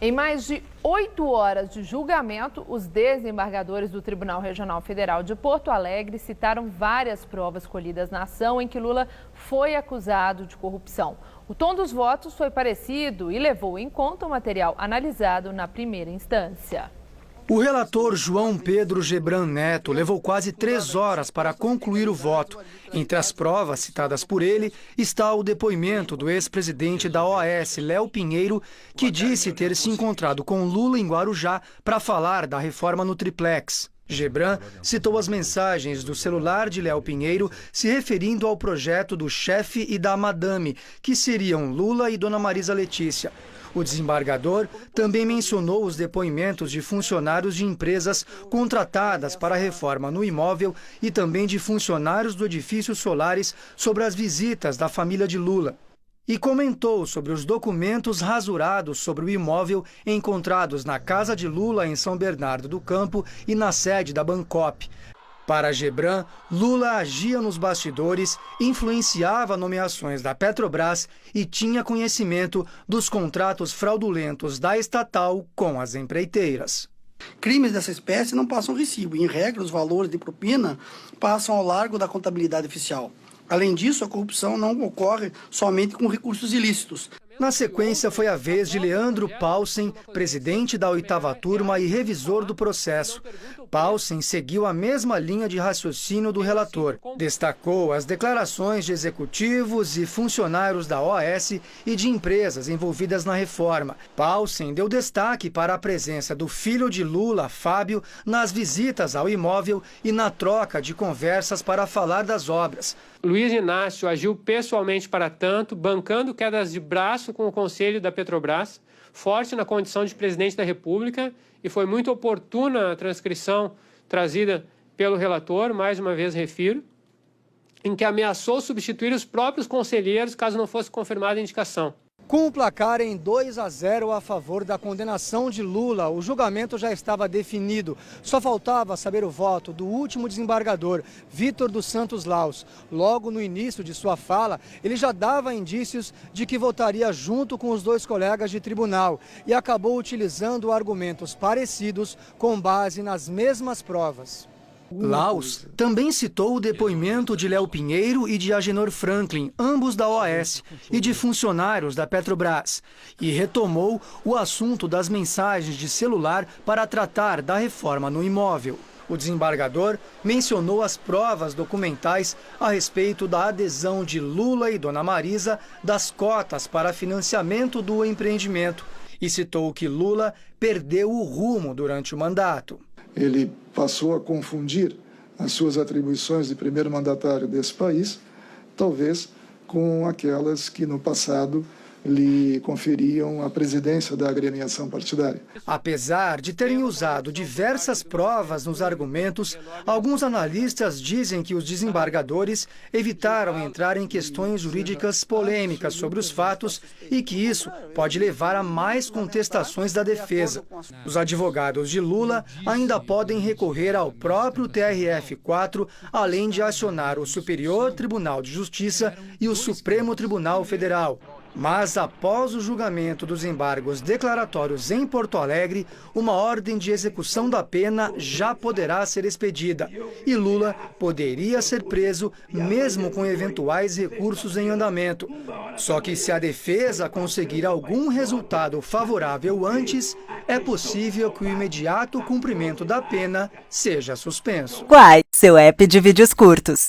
Em mais de 8 horas de julgamento, os desembargadores do Tribunal Regional Federal de Porto Alegre citaram várias provas colhidas na ação em que Lula foi acusado de corrupção. O tom dos votos foi parecido e levou em conta o material analisado na primeira instância. O relator João Pedro Gebran Neto levou quase 3 horas para concluir o voto. Entre as provas citadas por ele está o depoimento do ex-presidente da OAS, Léo Pinheiro, que disse ter se encontrado com Lula em Guarujá para falar da reforma no triplex. Gebran citou as mensagens do celular de Léo Pinheiro se referindo ao projeto do chefe e da madame, que seriam Lula e Dona Marisa Letícia. O desembargador também mencionou os depoimentos de funcionários de empresas contratadas para a reforma no imóvel e também de funcionários do edifício Solares sobre as visitas da família de Lula. E comentou sobre os documentos rasurados sobre o imóvel encontrados na casa de Lula em São Bernardo do Campo e na sede da Bancop. Para Gebran, Lula agia nos bastidores, influenciava nomeações da Petrobras e tinha conhecimento dos contratos fraudulentos da estatal com as empreiteiras. Crimes dessa espécie não passam recibo. Em regra, os valores de propina passam ao largo da contabilidade oficial. Além disso, a corrupção não ocorre somente com recursos ilícitos. Na sequência, foi a vez de Leandro Paulsen, presidente da 8ª turma e revisor do processo. Paulsen seguiu a mesma linha de raciocínio do relator. Destacou as declarações de executivos e funcionários da OAS e de empresas envolvidas na reforma. Paulsen deu destaque para a presença do filho de Lula, Fábio, nas visitas ao imóvel e na troca de conversas para falar das obras. Luiz Inácio agiu pessoalmente para tanto, bancando quedas de braço com o Conselho da Petrobras, forte na condição de presidente da República, e foi muito oportuna a transcrição trazida pelo relator, mais uma vez refiro, em que ameaçou substituir os próprios conselheiros caso não fosse confirmada a indicação. Com o placar em 2-0 a favor da condenação de Lula, o julgamento já estava definido. Só faltava saber o voto do último desembargador, Vítor dos Santos Laus. Logo no início de sua fala, ele já dava indícios de que votaria junto com os 2 colegas de tribunal e acabou utilizando argumentos parecidos com base nas mesmas provas. Laus também citou o depoimento de Léo Pinheiro e de Agenor Franklin, ambos da OAS, e de funcionários da Petrobras, e retomou o assunto das mensagens de celular para tratar da reforma no imóvel. O desembargador mencionou as provas documentais a respeito da adesão de Lula e Dona Marisa das cotas para financiamento do empreendimento e citou que Lula perdeu o rumo durante o mandato. Ele passou a confundir as suas atribuições de primeiro mandatário desse país, talvez com aquelas que no passado lhe conferiam a presidência da agremiação partidária. Apesar de terem usado diversas provas nos argumentos, alguns analistas dizem que os desembargadores evitaram entrar em questões jurídicas polêmicas sobre os fatos e que isso pode levar a mais contestações da defesa. Os advogados de Lula ainda podem recorrer ao próprio TRF4, além de acionar o Superior Tribunal de Justiça e o Supremo Tribunal Federal. Mas, após o julgamento dos embargos declaratórios em Porto Alegre, uma ordem de execução da pena já poderá ser expedida e Lula poderia ser preso mesmo com eventuais recursos em andamento. Só que se a defesa conseguir algum resultado favorável antes, é possível que o imediato cumprimento da pena seja suspenso. Quai, seu app de vídeos curtos.